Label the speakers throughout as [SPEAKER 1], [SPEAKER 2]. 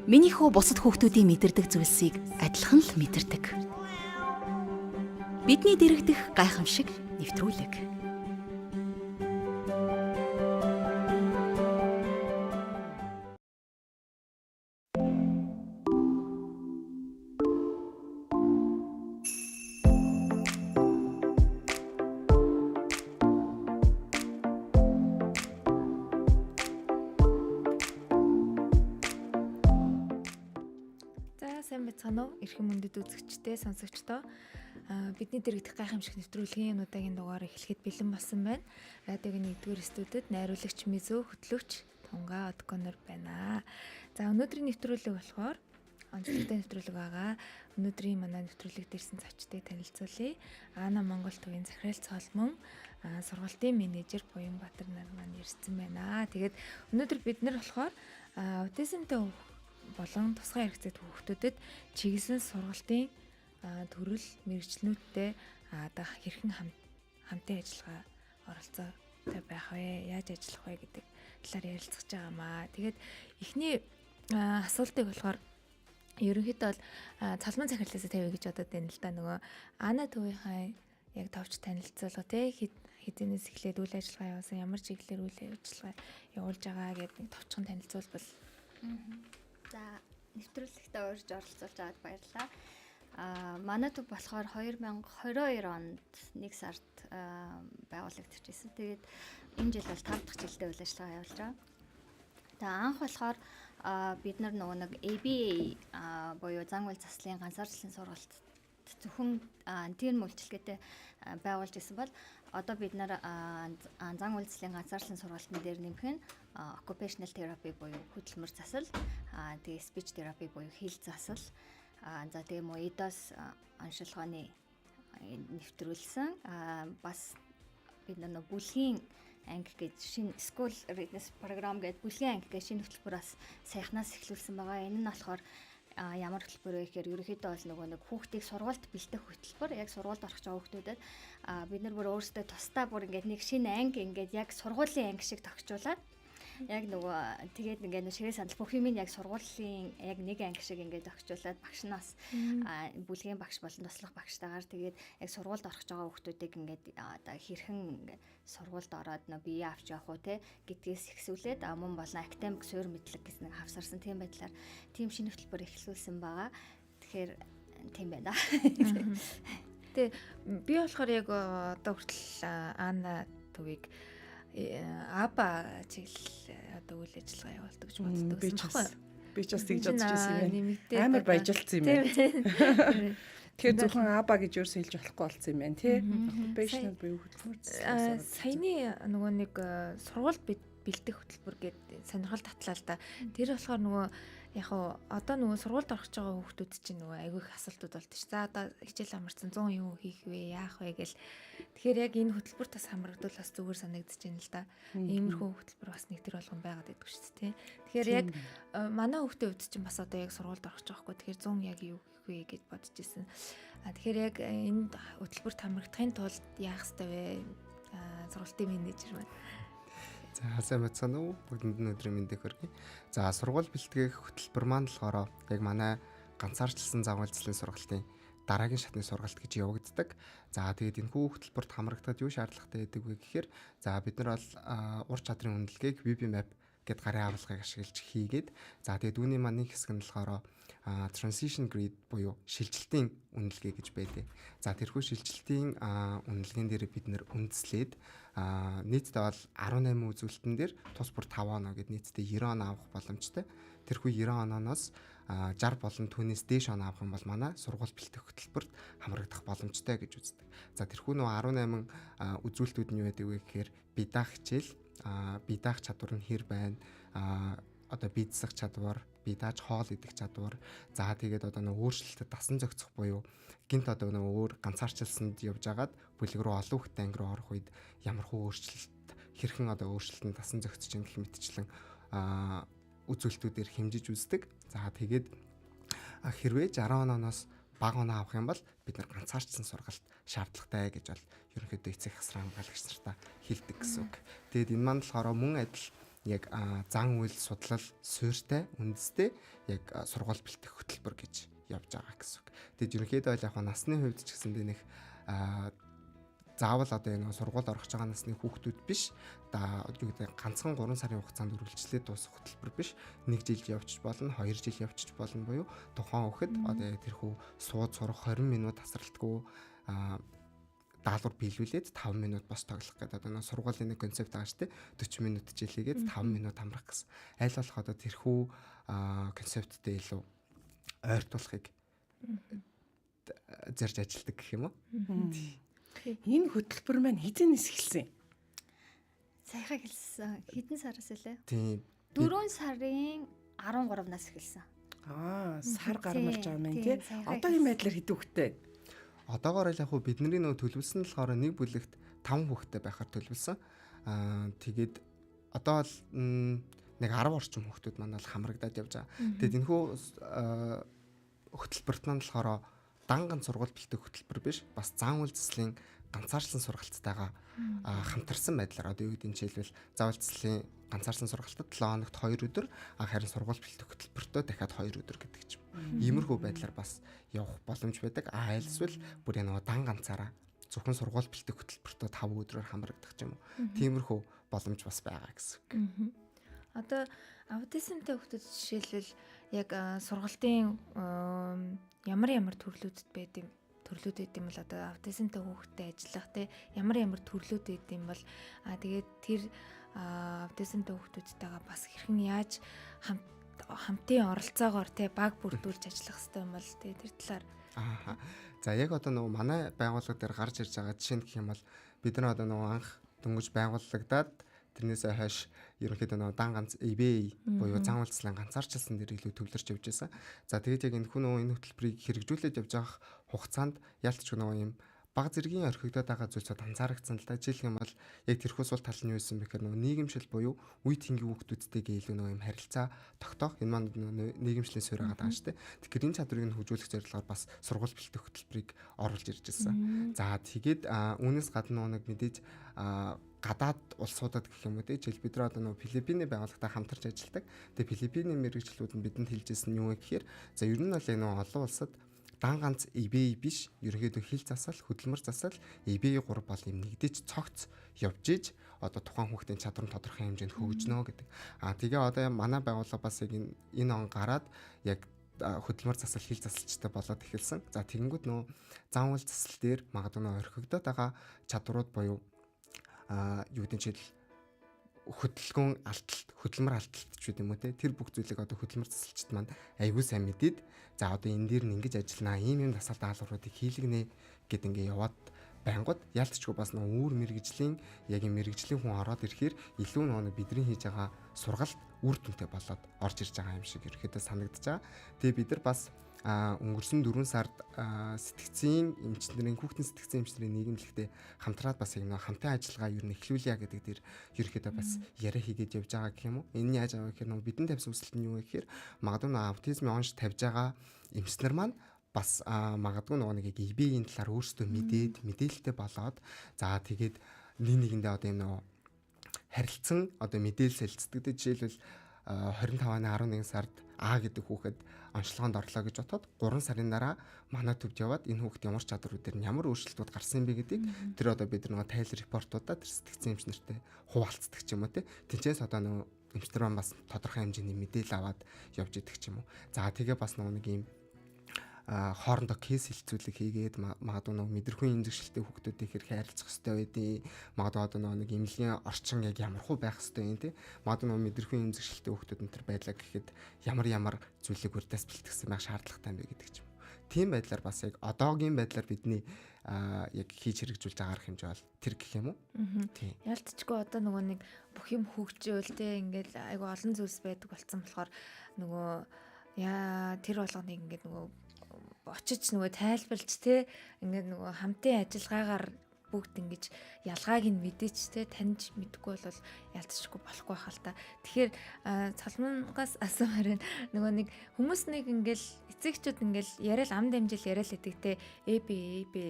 [SPEAKER 1] Миний хүү бусад хүүхдүүдийн мэдэрдэг зүйлсийг адилхан л мэдэрдэг. Бидний дэрэгдэх гайхамшиг нэвтрүүлэг.
[SPEAKER 2] Сайн байцгаана уу? Эрхэм мөндөд үзэгчтэй, сонсогчдоо. Бидний дэрэгдэх гайхамшиг нэвтрүүлгийн удаагийн дугаар эхлэхэд бэлэн болсон байна. Радиогийн 1-р студид найруулагч Мизүү, хөтлөгч Тунгаа Одконор байна. За өнөөдрийн нэвтрүүлэг болохоор онцлогтой нэвтрүүлэг байгаа. Өнөөдрийн манай нэвтрүүлэг дээрсэн зочдыг танилцуулъя. Ана Монгол төвийн захирал цолмон, сургалтын менежер Буянбаатар нар маань ирсэн байна. Тэгээд өнөөдөр бид нар болохоор аутизмтай болон тусгай хэрэгцээтэй хүүхдүүдэд чиглэсэн сургалтын төрөл мэргэжлүүдтэй одоо хэрхэн хамтын ажиллагаа оролцоотой байх вэ? Яаж ажиллах вэ гэдэг талаар ярилцах гэж байгаамаа. Тэгээд эхний асуултыг болохоор ерөнхийдөө бол цалмын захирлаас тавья гэж бодод байна л да. Нөгөө Ана төвийнхаа яг товч танилцуулга те хэдийнээс эхлээд үйл ажиллагаа явуулсан, ямар чиглэлээр үйл ажиллагаа явуулж байгаа гэдэг нэг товчхон танилцуулбал.
[SPEAKER 3] За нэвтрүүлэгтээ урьж оролцуулж аваад баярлалаа. Манай төв болохоор 2022 онд 1 сард байгуулагдчихсэн. Тэгээд энэ жил бол 5 дахь жилдээ үйл ажиллагаа явуулж байгаа. За анх болохоор бид нар нөгөө нэг ABA буюу зан үйл заслын ганцаарчлалын сургалт зөвхөн тэр мөлчлөгээтэй байгуулж исэн бол одоо бид нар зан үйл заслын ганцаарчлалын сургалтын дээр нэмэх нь occupational therapy буюу хөдөлмөр засал, тэгээ speech therapy буюу хэл засал, за тэгээ МОИДоос оншилгооны нэвтрүүлсэн бас бид нар бүлгийн анги гэж шинэ school readiness program гэдэг бүлгийн анги гэж шинэ хөтөлбөрөөс саяхнаас эхлүүлсэн байгаа. Энэ нь болохоор ямар хөтөлбөр вэ гэхээр ерөнхийдөө бол нөгөө нэг хүүхдийг сургуульд бэлдэх хөтөлбөр. Яг сургуульд орох гэж байгаа хүүхдүүдэд бид нар бүр өөрсдөө тусдаа бүр ингээд нэг шинэ анги ингээд яг сургуулийн анги шиг тогтжуулаад яг нөгөө тэгээд ингээд нэг ширээ сандал бүх юм яг сургуулийн яг нэг анги шиг ингээд тогтжуулаад багшнаас бүлгийн багш болон туслах багштайгаар тэгээд яг сургуульд орох гэж байгаа хүүхдүүдийг ингээд одоо хэрхэн сургуульд ороод нөө бие авч явах уу те гэдгээс ихсүүлээд мөн болон академик суурь мэдлэг гэсэн нэг хавсарсан тийм байдлаар тийм шинэ хөтөлбөр эхлүүлсэн байгаа. Тэгэхээр тийм байна.
[SPEAKER 2] Тэ би болохоор яг одоо хүртэл Ана төвийг АБА чиглэл одоо үйл ажиллагаа явуулдаг гэж боддог байсан.
[SPEAKER 4] Би ч бас тэгж бодож байсан юм
[SPEAKER 2] байна.
[SPEAKER 4] Амар баяжилсан юм байна. Тэгэхээр зөвхөн АБА гэж юу хэлж болохгүй болсон юм байна тий. Occupational буюу хөтөлбөр.
[SPEAKER 2] Саяны нөгөө нэг сургууль бэлдэх хөтөлбөр гэдэг сонирхол татлаа л да. Тэр болохоор нөгөө яг одоо нөгөө сургуульд орох гэж байгаа хүүхдүүд чинь нөгөө айгүй их асуултууд болд ш. За одоо хичээл амарсан 100 юу хийх вэ, яах вэ гэл. Тэгэхээр яг энэ хөтөлбөрт бас хамрагдвал бас зүгээр санагдаж байна л да. Иймэрхүү хөтөлбөр бас нэг төр болгон байгаад байдаг ш. Тэ. Тэгэхээр яг манай хүүхдийн хувьд чинь бас одоо яг сургуульд орох гэж байгаа хгүй. Тэгэхээр 100 яг юу хийх вэ гэж бодож ирсэн. Тэгэхээр яг энэ хөтөлбөрт хамрагдахын тулд яах ёстой вэ? Сургалтын менежер байна.
[SPEAKER 5] За сайн байцгаана уу? Бүгдэнд нь өдрийн мэндийг хүргэе. За сургууль бэлтгэх хөтөлбөр маань болохоор яг манай ганцаарчлсан зан үйл заслын сургалтын дараагийн шатны сургалт гэж явагддаг. За тэгээд энэ хөтөлбөрт хамрагдахад юу шаардлагатай байдаг вэ гэхээр за бид нар бол ур чадрын үнэлгээг BBMap гэд гарын авалгыг ашиглаж хийгээд за тэгээд үүний маань нэг хэсэг нь болохоор transition grid буюу шилжилтийн үнэлгээ гэж байдаг. За тэрхүү шилжилтийн үнэлгээнд дээр бид нэр үндэслээд нийтдээ бол 18 үзүүлэлтэн дээр тус бүр 5 оноо гэд нийтдээ 90 оноо авах боломжтой. Тэрхүү 90 онооноос 60 болон түүнээс дээш оноо авах юм бол манай сургууль бэлтгэх хөтөлбөрт хамрагдах боломжтой гэж үздэг. За тэрхүү нөө 18 үзүүлэлтүүд нь юу байдаг вэ гэхээр бие даах хичээл, бие даах чадвар нь хэр байна, одоо бие засах чадвар, бие дааж хоол идэх чадвар, за тэгээд одоо нэг өөрчлөлтөд дасан зохицох буюу гинт одоо нэг өөр ганцаарчлсанд явж агаад бүлэг рүү олон хүүхдтэй анги руу орох үед ямар хөө өөрчлөлт хэрхэн одоо өөрчлөлтөнд дасан зохицож гэх мэтчлэн үзүүлэлтүүдээр хэмжиж үздэг. За тэгээд хэрвээ 60 онооноос бага оноо авах юм бол бид нар ганцаарчсан сургалт шаардлагатай гэж бол ерөнхийдөө эцэг хасран хамгаалагч нартаа хэлдэг гэсэн үг. Тэгээд энэ маань болохоор мөн адил яг зан үйл судлал суурьтай үндэстэй яг сургууль бэлтгэх хөтөлбөр гэж явж байгаа гэсэн үг. Тэгээд ерөнхийдөө бол яг насны хувьд ч гэсэн нэг заавал одоо энэ сургууль орох гэж байгаа насны хүүхдүүд биш. Юу гэдэг ганцхан 3 сарын хугацаанд үргэлжлээд дуусах хөтөлбөр биш. 1 жил явчих болно, 2 жил явчих болно буюу тухайн хүүхэд одоо яг тэрхүү сууд сурах 20 минут тасралтгүй даалгавар биелүүлээд 5 минут бос тоглох гэдэг одоо сургуулийн нэг концепт байгаа шүү дээ. 40 минут жилийгээд 5 минут амрах гэсэн. Аль болох одоо тэрхүү концепттэй илүү ойртуулахыг зэрж ажилладаг гэх юм уу?
[SPEAKER 4] Энэ хөтөлбөр маань хэдийнээс эхэлсэн?
[SPEAKER 3] Саяхан хэлсэн. Хэдэн сараас илээ?
[SPEAKER 5] Тийм.
[SPEAKER 3] 4 сарын 13-наас эхэлсэн.
[SPEAKER 4] Сар гармалж байгаа юм тий. Одоогийн байдлаар хэдэн хүүхэдтэй?
[SPEAKER 5] Одоогоор яг хөө бидний нөө төлөвлөсөн болохоор нэг бүлэгт 5 хүүхэдтэй байхаар төлөвлөсөн. Тэгээд одоо л нэг 10 орчим хүүхдүүд маань бол хамрагдаад явж байгаа. Тэгээд энэхүү хөтөлбөрт маань болохоор данган сургууль бэлтгэх хөтөлбөр биш, бас зан үйл заслын ганцаарчлан сургалтайгаа хамтарсан байдлаар одоо юу гэдэг нь жишээлбэл заавал заслын ганцаарчлан сургалтад 7 хоногт 2 өдөр, харин сургууль бэлтгэх хөтөлбөртөө дахиад 2 өдөр гэдэг ч юм. Иймэрхүү байдлаар бас явах боломж байдаг. Айлсвал бүр нэг дан ганцаараа зөвхөн сургууль бэлтгэх хөтөлбөртөө 5 өдрөөр хамрагдах ч юм уу. Тиймэрхүү боломж бас байгаа гэсэн.
[SPEAKER 2] Одоо аутизмтай хүүхдүүд жишээлбэл яг сургалтын ямар төрлүүдэд байд юм бол одоо аутизмтай хүүхдтэй ажиллах те ямар төрлүүд байд юм бол тэгээд тэр аутизмтай хүүхдүүдтэйгээ бас хэрхэн яаж хамтын оролцоогоор те баг бүрдүүлж ажиллах хэрэгтэй юм бол те тэр талаар
[SPEAKER 5] За яг одоо нөгөө манай байгууллага дээр гарч ирж байгаа жишээ нь гэх юм бол бид нар одоо нөгөө анх дөнгөж байгууллагдаад тэрнээсээ хойш ерөнхийдөө нөгөө дан ганц eBay буюу зан үйл заслын ганцаарчлсан дээр илүү төвлөрч явж байсан. За тэгээд яг энэ хөтөлбөрийг хэрэгжүүлээд явж байгаа хугацаанд яалтч нөгөө юм баг зэргийн орхигдоод байгаа зүйлсүүд анзаарэгдсэн л да. Жишээлх юм бол яг тэрхүү сул тал нь юу байсан бэхээр нөгөө нийгэмшил буюу үе тэнгийн хүүхдүүдтэйгээ илүү нөгөө юм харилцаа тогтоох энэ маань нийгэмшлийн суурь байгаа даа шүү дээ. Тэгэхээр энэ чадрыг нь хөгжүүлэх зорилгоор бас сургууль бэлтгэх хөтөлбөрийг оруулж ирж байсан. За тэгээд үүнээс гадна нэг мэдээж гадаад улсуудад гэх юм уу те жишээл бид нар одоо нөгөө Филиппиний байгууллагатай хамтарч ажилладаг. Тэгээ Филиппиний мэргэжлүүд нь бидэнд хэлжсэн нь юу вэ гэхээр за ер нь бол нөгөө олон улсад дан ганц eBay биш ерөнхийдөө хил засал хөдөлмөр засал eBay 3 бол юм нэгдэж цогц явж иж одоо тухайн хүүхдийн чадвар нь тодорхой хэмжээнд хөгжнө гэдэг. Тэгээ одоо манай байгууллага бас яг энэ он гараад яг хөдөлмөр засал хил засалчтай болоод эхэлсэн. За тэгэнгүүт нөгөө зан үйл засал дээр магадгүй нөгөө орхигдоод байгаа чадварууд буюу юу гэдэг нь хөдөлгөөн алдалт, хөдөлмөр алдалт ч гэдэг юм уу те тэр бүх зүйлийг одоо хөдөлмөр засалчид маань аягүй сайн мэдээд за одоо энэ дээр нь ингэж ажиллана, ийм дасал даалгавруудыг хийлгэнэ гэд ингээ яваад байнгут ялцчгүй бас нөгөө үүр мэрэгжлийн яг юм мэрэгжлийн хүн ороод ирэхээр илүү нөгөө бидний хийж байгаа сургалт үр дүнтэй болоод орж ирж байгаа юм шиг ерөөхдөө санагдаж байгаа. Тэгээ бид нар бас өнгөрсөн 4 сард сэтгцийн эмчнэрийн хүүхдийн сэтгцийн эмчнэрийн нийгэмлэгтээ хамтраад бас нэг хамтын ажиллагаа юу нэхлүүлье гэдэг дээр ерөөхдөө бас яриа хийгээд явж байгаа гэх юм уу. Энэ яаж байгаа гэхээр нөгөө бидний тавьсан хүсэлт нь юу вэ гэхээр магадгүй аутизмын онш тавьж байгаа эмчнэр маань бас магадгүй нөгөө нэг eBay-ийн талаар өөрсдөө мэдээлэлтэй болоод за тэгээд нэгэндээ одоо юм нөгөө харилцсан одоо мэдээлэл солилцдог. Жишээлбэл 25-ны 11 сард А гэдэг хүүхэд онцлогоонд орлоо гэж бодоход 3 сарын дараа манай төвд яваад энэ хүүхэд ямар чадварууд дээр ямар өөрчлөлтүүд гарсан бэ гэдгийг тэр одоо бид нэг тайл репортуудаа тэр сэтгцэн эмчнэртэй хуваалцдаг ч юм уу тэнцээс одоо нэг эмчнэр маань бас тодорхой хэмжээний мэдээлэл аваад явж идэг ч юм уу. За тэгээ бас нэг юм хоорондоо кейс хилцүүлэг хийгээд магадгүй нэг мэдрэхүйн эмзэгшилтэй хүүхдүүдийн хэрэг харилцах хэрэгтэй байдیں۔ Магадгүй одоо нэг эмнэлгийн орчин яг ямар хуу байх хэрэгтэй юм те. Магадгүй нэг мэдрэхүйн эмзэгшилтэй хүүхдүүд энэ төр байлаа гэхэд ямар зүйлийг үрдээс бэлтгэсэн байх шаардлагатай юм бэ гэдэг ч юм. Тийм байдлаар бас яг одоогийн байдлаар бидний яг хийж хэрэгжүүлж байгаа хэмжээ бол тэр гэх юм уу? Тийм.
[SPEAKER 2] Ялцчгүй одоо нөгөө нэг бүх юм хөгжөөл те ингээл айгу олон зүйлс байдаг болсон болохоор нөгөө тэр болгоныг ингээд нөгөө очиж нөгөө тайлбарлаж те ингээд нөгөө хамтын ажиллагаагаар бүгд ингэж ялгааг нь мэдээч те таньж мэдгүй бол ялцчихгүй болохгүй байх л та. Тэгэхээр цалмангаас асуумаар нөгөө нэг хүмүүс нэг ингээл эцэгчүүд ингээл яриад ам дамжил яриад лээдэг те эб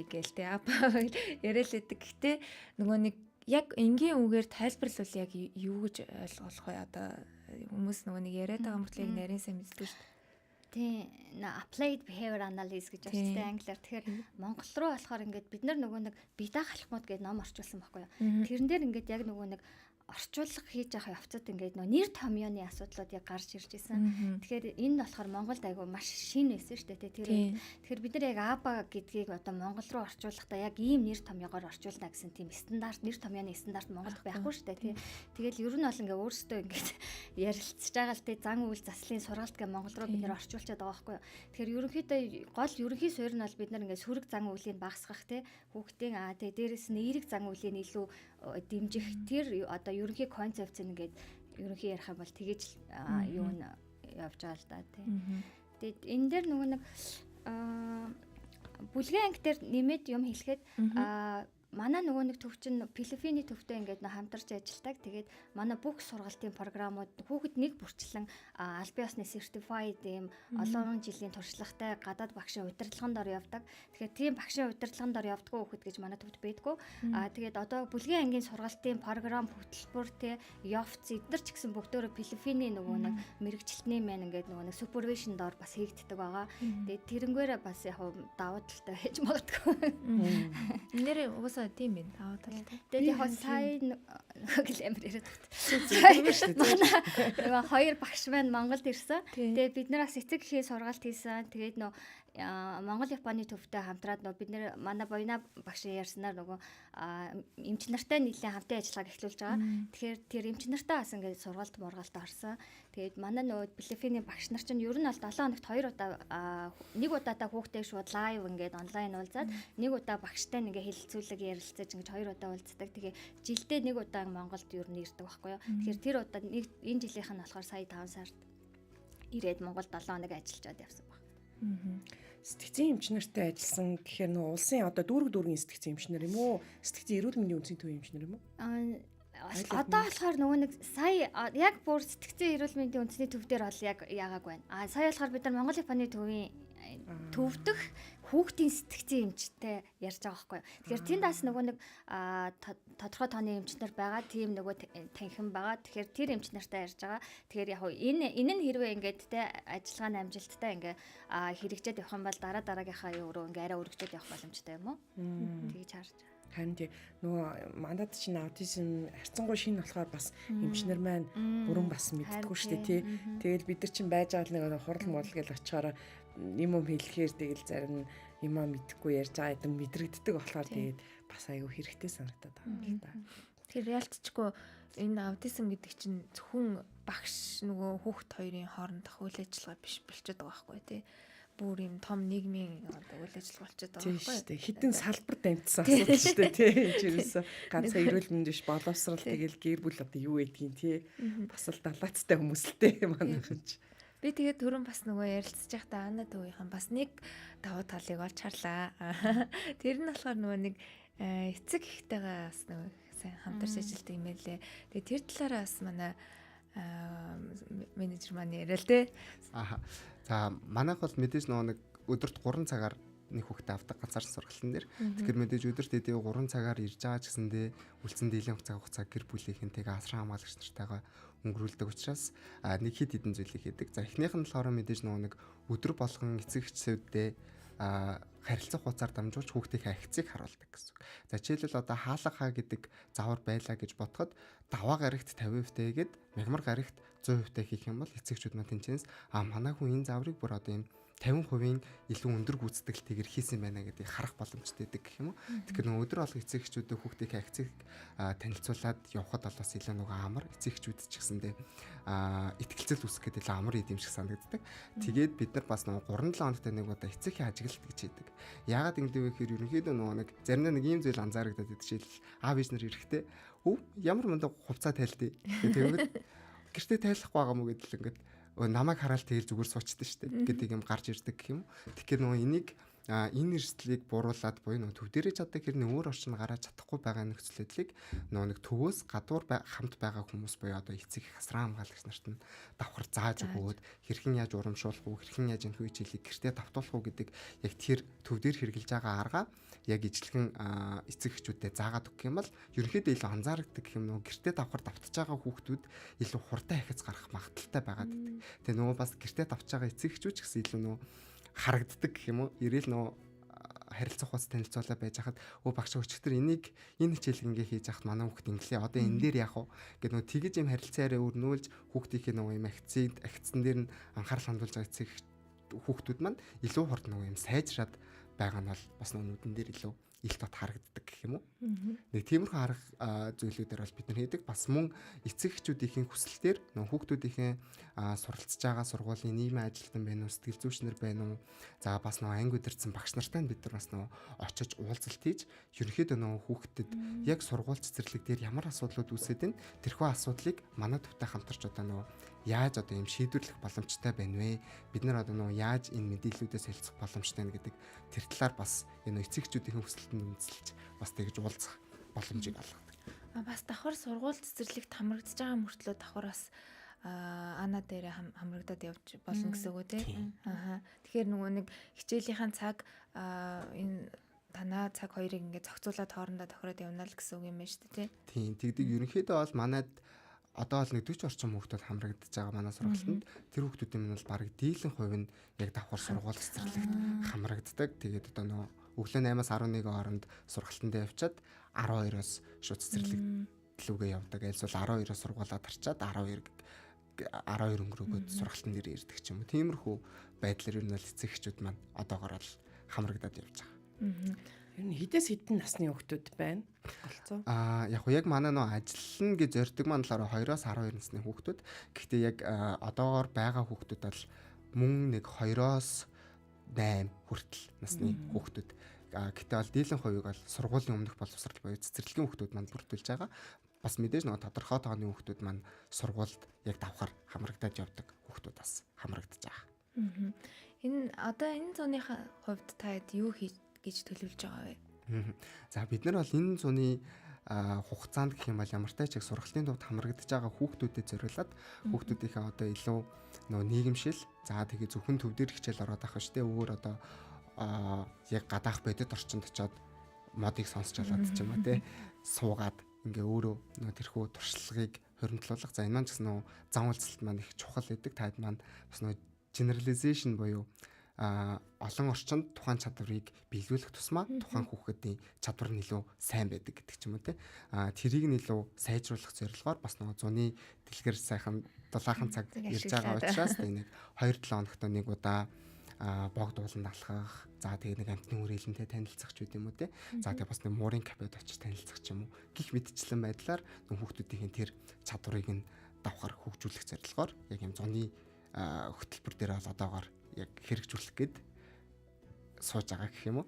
[SPEAKER 2] гээл те апа яриад лээдэг. Гэтэ нөгөө нэг яг энгийн үгээр тайлбарлавал яг юу гэж ойлгох вэ? Одоо хүмүүс нөгөө нэг яриад байгаа мөртлөө яг нарийн сайн мэддэг шүү дээ.
[SPEAKER 3] Тийм applied behavior analysis гэж байна англиар. Тэгэхээр монгол руу болохоор ингээд бид нөгөө нэг бие даах алхмууд гэдэг ном орчуулсан байхгүй юу. Тэрэн дээр ингээд яг нөгөө нэг орчуулга хийж явах явцад ингээд нэр томьёоны асуудлууд яг гарч ирж исэн. Тэгэхээр энэ болохоор Монголд айгүй маш шинэ байсан шүү дээ. Тэгэхээр бид нар яг АБА гэдгийг одоо Монгол руу орчуулахдаа яг ийм нэр томьёогоор орчуулна гэсэн тийм стандарт нэр томьёоны стандарт Монголд байхгүй шүү дээ. Тэгэл ер нь бол ингээд өөрсдөө ингээд ярилцж байгаа л тий зан үйл заслын сургалт гэх Монгол руу бид нар орчуулчихад байгаа байхгүй юу. Тэгэхээр ерөнхийдөө гол ерөнхий суурь нь бол бид нар ингээд сүрэг зан үйлийн багасгах тий хүүхдийн тий дээрэс нь эерэг зан үйлийн илүү дэмжих тэр одоо ерөнхий концепц ингээд ерөнхий ярих юм бол тэгэж юу н явж байгаа л да тий. Тэгээд энэ дээр нөгөө нэг бүлгийн анги дээр нэмээд юм хэлэхэд манай нөгөө нэг төв чинь Филиппиний төвтэй ингээд хамтарч ажилладаг. Тэгээд манай бүх сургалтын програмууд хүүхэд нэг бүрчлэн аль бие усны certified ийм олон жилийн туршлагатай гадаад багшийн удирдлагын дор явдаг. Тэгэхээр тийм багшийн удирдлагын дор явдггүй хүүхэд гэж манай төвд байдгүй. Тэгээд одоо бүлгийн ангийн сургалтын програм хөтөлбөр те явц эдгээр ч гэсэн бүгдөө Филиппиний нөгөө нэг мэрэгчлэлтний мэн ингээд нөгөө нэг supervision дор бас хийгддэг байгаа. Тэгээд тэрнгээрээ бас яг даваа талтай хийж магадгүй.
[SPEAKER 2] Нэр тийм байна. Даваа талтай.
[SPEAKER 3] Тэгээд яг сайн гэл амир яриад байна. Хоёр багш маань Монголд ирсэн. Тэгээд бид нараас эцэг эхийн сургалт хийсэн. Тэгээд Монгол Японы төвтэй хамтраад бид нар манай Боёна багшийн ярьснаар эмч нартай нийлэн хамтын ажиллагааг эхлүүлж байгаа. Тэгэхээр тэр эмч нартай бас ингээд сургалт орсон. Тэгээд манай Филиппиний багш нар чинь ер нь бол 7 хоногт 2 удаа нэг удаадаа хүүхдээ шууд лайв ингээд онлайн уулзаад нэг удаа багштай ингээ хэлэлцүүлэг ярилцаж ингээд 2 удаа уулздаг. Тэгээ жилдээ нэг удаа Монголд ер нь ирдэг байхгүй юу. Тэгэхээр тэр удаа энэ жилийнх нь болохоор сая 5 сард ирээд Монголд 7 хоног ажиллаад явсан баг.
[SPEAKER 4] Сэтгцийн эмч нартай ажилласан гэхээр нөгөө улсын одоо дүүргийн сэтгцийн эмч нар юм уу? Сэтгцийн эрүүл мэндийн үндэсний төвийн эмч нар юм уу?
[SPEAKER 3] Одоо болохоор нөгөө нэг сая яг бүр сэтгцийн эрүүл мэндийн үндэсний төв дээр бол яг яагааг байна. Сая болохоор бид нар Монгол Японы төвийн төвдөх хүүхдийн сэтгцийн эмчтэй ярьж байгаа байхгүй. Тэгэхээр тэнд бас нөгөө нэг тодорхой тооны эмчнэр байгаа, тийм нөгөө танхим байгаа. Тэгэхээр тэр эмч нартай ярьж байгаа. Тэгэхээр яг энэ нь хэрвээ ингээд те ажиллагааны амжилттай ингээ хэрэгжээд явах юм бол дараагийнхаа өөрөө ингээ арай өргөжөөд явах боломжтой юм уу? Тэгж харж байгаа.
[SPEAKER 4] Харин тий нөгөө мандат чинь аутизм харьцангуй шинэ болохоор бас эмчнэр маань бүрэн бас мэддэггүй шүү дээ тий. Тэгэл бид нар чинь байж байгаа нэг хурал модал гэж очихоор юм хэлэхээр тэгэл зарим юм мэдхгүй ярьж байгаа юм мэдрэгддэг болохоор тэгээд бас аюу хэрэгтэй санагдаад байгаа юм л да.
[SPEAKER 2] Тэгэхээр реалтчгүй энэ аутизм гэдэг чинь зөвхөн багш нөгөө хүүхд хоёрын хоорондох үйл ажиллагаа биш болчиход байгаа байхгүй тий. Бүр юм том нийгмийн үйл ажиллагаа болчиход байгаа байхгүй.
[SPEAKER 4] Тийм шүү дээ. Хитэн салбар дамжсан асуудал шүү дээ тий. Жирээсээ ганцхан эрүүл мэнд биш боловсрал тэгэл гэр бүл одоо юу гэдгийг тий. Бас л далаацтай хүмүүс л тий манайхан ч.
[SPEAKER 2] Би тэгээд түрүүн бас нөгөө ярилцж байхдаа Ана төвийнхэн бас нэг давуу талыг олж харлаа. Тэр нь болохоор нөгөө нэг эцэг ихтэйгээ бас нөгөө сайн хамтарч ажилладаг юм байлээ. Тэгээд тэр талаараа бас манай менежер маань яриа л дээ.
[SPEAKER 5] За манайх бол мэдээж нөгөө нэг өдөрт 3 цагаар нэг хүүхдээ авдаг ганцаарсан сургалтын дээр. Тэгэхээр мэдээж өдөрт эдээ 3 цагаар ирж байгаа ч гэсэндээ үлдсэн дийлэн хугацаа гэр бүлийнхэнтэйгээ асран хамгаалагч нартайгаа өнгөрүүлдэг учраас нэг хэд хэдэн зүйлийг хийдэг. За эхнийх нь болохоор мэдээж нөгөө нэг өдөр болгон эцэг эхчсүүддээ харилцах хугацаар дамжуулж хүүхдийнхээ ахицыг харуулдаг гэсэн. За жишээлбэл одоо хаалга гэдэг завар байлаа гэж бодоход даваа гарагт 50% тэгээд мягмар гарагт 100% хийх юм бол эцэгчүүд маань тэнцэнс манай хүн энэ заврыг бүр одоо юм 50% илүү өндөр гүйцэтгэлтэйгээр хийсэн байна гэдгийг харах боломжтой гэдэг гэх юм уу. Тэгэхээр нөгөө өдөр болго эцэгчүүдээ хүүхдийн акцийг танилцуулаад явхад бол бас илүү нөгөө амар эцэгчүүд ч гэсэндээ итгэлцэл үүсэх гэдэг илүү амар идэм шиг санагддаг. Тэгээд бид нар бас нөгөө 3-7 хоногт нэг удаа эцэгхийн ажиглалт гэж хийдэг. Яагаад ингэдэг вэ гэхээр ерөнхийдөө нөгөө нэг заримдаа нэг ийм зүйл анзаарагдаад байдаг. Жишээлбэл аав ээж нар ирэхдээ ямар мундаг хувцас тайлдээ. Тэгээд гэртээ тайлахгүй байгаа мó гэдэл ингээд намайг хараад тэгэл зүгээр суучдаг шүү дээ гэдэг юм гарч ирдэг гэх юм. Тэгэхээр нөгөө энийг энэ эрсдлийг бууруулад буюу нөө төв дээрээ чаддаг хэрнээ өөр орчинд гараад чадахгүй байгаа нөхцөл байдлыг нэг төвөөс гадуур хамт байгаа хүмүүс буюу одоо эцэг хасран хамгаалагч нарт нь давхар зааж өгөөд хэрхэн яаж урамшуулах уу, хэрхэн яаж энэ хүйчилийг гэртээ давтуулах уу гэдэг яг тэр төв дээр хэрэгжилж байгаа арга яг ижлэгэн эцэг эхчүүдэд заагаад өгөх юм бол ерөнхийдөө илүү анзаардаг гэх юм нөө гэртээ давхар давтаж байгаа хүүхдүүд илүү хурдан ахиц гарах магадaltaй байгаад байдаг. Тэгээ нөгөө бас гэртээ давтаж байгаа эцэг эхчүүд ч гэсэн илүү нөө харагддаг гэх юм уу? Ирээл нөө харилцах хуудас танилцуулаа байж хахад багш өчтөр энэ хичээлийг ингээ хийж хахад манай хүүхд инглээ. Одоо энэ дээр яах вэ? Гэт нөө тэгэж юм харилцаараа өрнүүлж хүүхдийнхээ нөгөө юм агцсан дээр нь анхаарал хандуулж байгаа эцэг хүүхдүүд маань илүү хурд нөгөө юм сайжраад байгаа нь бол бас нүдэн дээр илүү ил тот харагддаг гэх юм уу. Нэг тиймэрхүү арга зүйлүүдээр бол бид нар хийдэг. Бас мөн эцэг эхчүүдийн хүсэлтээр нөө хүүхдүүдийн суралцж байгаа сургуулийн нийгмийн ажилтан байна уу, сэтгэл зүйчнэр байна уу. За бас нөө анги удирдсан багш нартай бид нар бас нөө очиж уулзалт хийж ерөнхийдөө нөө хүүхдэд яг сургууль цэцэрлэг дээр ямар асуудлууд үүсээд байна. Тэрхүү асуудлыг манай төвтэй хамтарч одоо нөө яаж одоо юм шийдвэрлэх боломжтой байна вэ? Бид нар одоо нөө яаж энэ мэдээллүүдээс хэлцэх боломжтой вэ гэдэг тэр талаар бас энэ эцэг эхчүүдийн хүсэлтэнд үндэслэж бас тэгж уулзах боломжийг олгодог.
[SPEAKER 2] Бас давхар сургууль цэцэрлэгт хамрагдаж байгаа мөртлөө давхар бас ана дээр хамрагдаад явж болно гэсэн үг үү те. Тэгэхээр нөгөө нэг хичээлийнхэн цаг энэ танаа цаг хоёрыг ингээд зохицуулаад хоорондоо тохироод явна л гэсэн үг юм байна шүү дээ те.
[SPEAKER 5] Тийм тэгдэг ерөнхийдөө бол манайд одоо бол 40 орчим хүүхдүүд хамрагдаж байгаа манай сургалтанд тэр хүүхдүүдийн минь бол бараг дийлэн хувь нь яг давхар сургууль цэцэрлэгт хамрагддаг. Тэгээд одоо нөө өглөө 8-аас 11 хооронд сургалтанд явчаад 12-оос шууд цэцэрлэг лүгээ явдаг. Айлс бол 12-оос сургуулаад харчаад 12 өнгөрөөгөөд сургалтын дээр ирдэг ч юм уу. Тиймэрхүү байдлаар ер нь бол эцэг эхчүүд маань одоогоор бол хамрагдаад явж байгаа.
[SPEAKER 4] Ер нь хідээс хідэн насны хүүхдүүд байна. Болцоо.
[SPEAKER 5] Яг уу яг манай нөө ажиллана гэж зорддог маань болохоор 2-оос 12 насны хүүхдүүд. Гэхдээ яг одоогоор байгаа хүүхдүүд бол мөн нэг 2-оос 8 хүртэл насны хүүхдүүд. Гэхдээ бол дийлэн хувийг бол сургуулийн өмнөх боловсрал буюу цэцэрлэгийн хүүхдүүд маань бүрдүүлж байгаа. Бас мэдээж нөгөө тодорхой тооны хүүхдүүд маань сургуульд яг давхар хамрагдаад явдаг хүүхдүүд бас хамрагдаж байгаа.
[SPEAKER 2] Энэ зууныхаа хувьд та юу гэж төлөвлөж байгаа вэ?
[SPEAKER 5] За бид нар бол энэ зууны хугацаанд гэх юм бол ямар ч их сургалтын төвд хамрагдаж байгаа хүүхдүүдэд зориулаад хүүхдүүдийнхээ одоо илүү нөгөө нийгэмшил за тэгээ зөвхөн төв дээр хичээл ороод авах штэ өөр одоо яг гадаах бодит орчинд очиод модыг сонсч олоод ч юм уу те суугаад ингээ өөрөө нөгөө тэрхүү туршлагыг хоригдлуулах. За энэ маань ч гэсэн нөгөө зам үйлсэлт маань их чухал гэдэг. Таад маань бас нөгөө generalization буюу олон орчинд тухайн чадварыг биелүүлэх тусмаа тухайн хүүхдийн чадвар нь илүү сайн байдаг гэдэг ч юм уу те. Тэрийг нь илүү сайжруулах зорилгоор бас нөгөө зуны дэлгэр сайхан дулаахан цаг ирж байгаа учраас нэг 2-7 хоногт нэг удаа богд ууланд алхах. За тэгээ нэг амтны үрээлэнтэй танилцах ч үгүй юм уу те. За тэгээ бас нэг муурын кафед очиж танилцах ч юм уу. Гих мэдчлэн байдлаар хүүхдүүдийн тэр чадварыг нь давхар хөгжүүлэх зорилгоор яг юм зуны хөтөлбөр дээр бол одоогоор яг хэрэгжүүлэх гээд сууж байгаа гэх юм уу.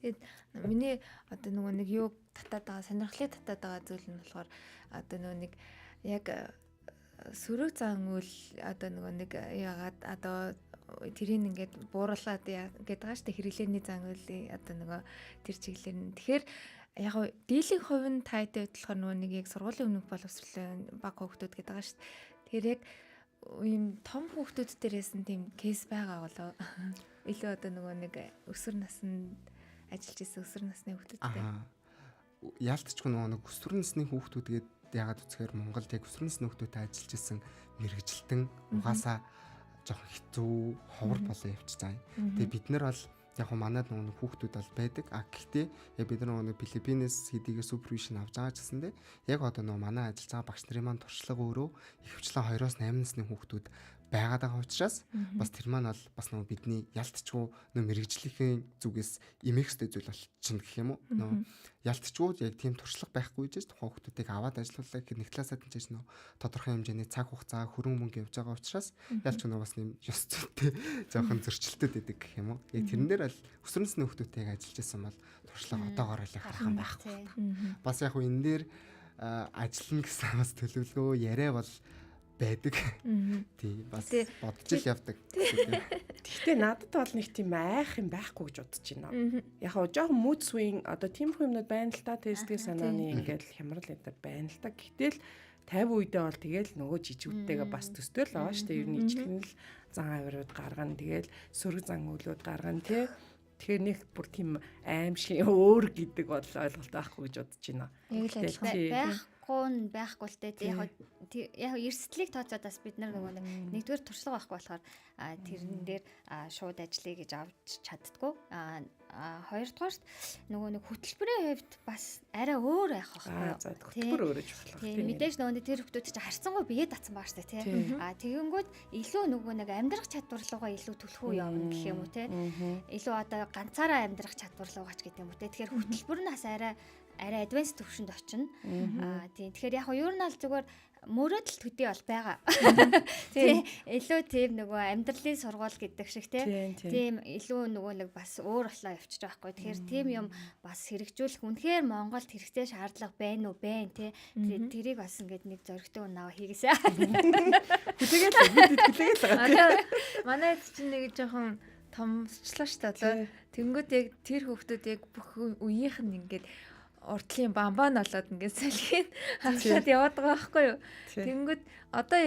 [SPEAKER 2] Тэгээд миний одоо нөгөө нэг юу татаад байгаа сонирхлыг татаад байгаа зүйл нь болохоор одоо нөгөө нэг яг сөрөг зан үйл одоо нөгөө нэг яагаад одоо тэрийг ингээд бууруулаад гэдэг байгаа шүү дээ хэрэглээний зан үйл одоо нөгөө тэр чиглэлээр нь. Тэгэхээр яг нь дийлэнх хувь нь таатай болохоор нөгөө нэг яг сургуулийн өмнөх боловсролын баг хүүхдүүд гэдэг байгаа шүү дээ. Тэгэхээр яг ийм том хүүхдүүд дээрээс нь тийм кейс байгаа болоо. Илүү одоо нөгөө нэг өсвөр наснд ажиллаж исэн өсвөр насны хүүхдүүдтэй.
[SPEAKER 5] Яалтчгүй нөгөө нэг өсвөр насны хүүхдүүд гээд ягаад үзэхээр Монголд яг өсвөр насны хүүхдүүдтэй ажиллаж исэн мэрэгжилтэн угаасаа жоохон хэцүү ховор болоо явчихсан. Тэгээ бид нар бол яг хөө манад нөгөө хүүхдүүд бол байдаг. Гэхдээ яг бид нар нөгөө Филиппинээс хэдийгээр супервижн авч байгаа ч гэсэндээ яг одоо нөгөө манай ажиллаж байгаа багш нарын маань туршлага өөрөө ихэвчлэн 2-8 насны хүүхдүүд байгаад байгаа учраас бас тэр маань бол бас нөгөө бидний ялтчгүй нөгөө мэрэгжлийн зүгээс эмэхстэй зүйл болчихно гэх юм уу. Нөгөө ялтчгүй яг тийм туршлага байхгүй гэж тухайн хүүхдүүдийг аваад ажиллуулах гэх нэг талаасаа тийч нөгөө тодорхой хэмжээний цаг хугацаа хөрөнгө мөнгө явж байгаа учраас ялч нөгөө бас нэм ёс зүйтэй жоохон зөрчилдөд байдаг гэх юм уу. Яг тэрэн дээр бол өсвөр насны хүүхдүүдтэйг ажиллаж байсан бол туршлага одоогоор л харах байхгүй. Бас яг энэ дээр ажиллана гэсэн бас төлөвлөгөө яриа бол байдаг. Тий бас бодож л явдаг.
[SPEAKER 4] Гэхдээ надад бол нэг тийм айх юм байхгүй гэж бодож байна. Яг хоо жоохон mood swing одоо тиймэрхүү юмнууд байна л та тэсдгийн санааны ингээл хямрал энэ байна л та. Гэтэл 50 үедээ бол тэгэл нөгөө жижигүүдтэйгээ бас төсtöөл байгаа шүү дээ. Ер нь ижлэн л зан авирууд гаргана. Тэгэл сөрөг зан үйлүүд гаргана тий. Тэгэхээр нэг бүр тийм аимшиг өөр гэдэг бол ойлголт байхгүй гэж бодож байна.
[SPEAKER 2] Яг л
[SPEAKER 3] байхгүй л дээ. Яг эрсдлийг тооцоод бас бид нар нөгөө нэгдүгээр туршлага байхгүй болохоор тэрэн дээр шууд ажиллая гэж авч чаддгүй. Хоёрдугаарт нөгөө нэг хөтөлбөрийн хувьд бас арай өөр байх байхгүй юу?
[SPEAKER 4] Хөтөлбөр өөрөж болох.
[SPEAKER 3] Тийм мэдээж нөгөө тэр хүмүүс чинь харцангуй бие датсан баа штэ тий. Тэгэнгүүт илүү нөгөө нэг амьдрах чадвар руугаа илүү түлхүү явна гэх юм уу тий. Илүү одоо ганцаараа амьдрах чадвар руугаач гэдэг юм уу тий. Тэгэхээр хөтөлбөр нь бас арай advanced төвшөнд очино. Тийм тэгэхээр яг юу нь аль зүгээр мөрөөдөл төдий бол байгаа. Тийм илүү тийм нөгөө амьдралын сургууль гэдэг шиг тийм илүү нөгөө нэг бас өөр болоо явчих жоохгүй. Тэгэхээр тийм юм бас хэрэгжүүлэх үнэхээр Монголд хэрэгтэй шаардлага байна уу байна тий. Тэрийг бас ингээд нэг зөрөгтэй унаа хийгээсэй.
[SPEAKER 4] Хүлээгээл байгаа.
[SPEAKER 2] Манай чинь нэг жоохон томчлоо шүү дээ одоо. Тэнгүүд яг тэр хүүхдүүд яг бүх үеийнх нь ингээд уртлын бамбан болоод ингээд салхинд хавшаад яваад байгаа байхгүй юу. Тэнгүүд одоо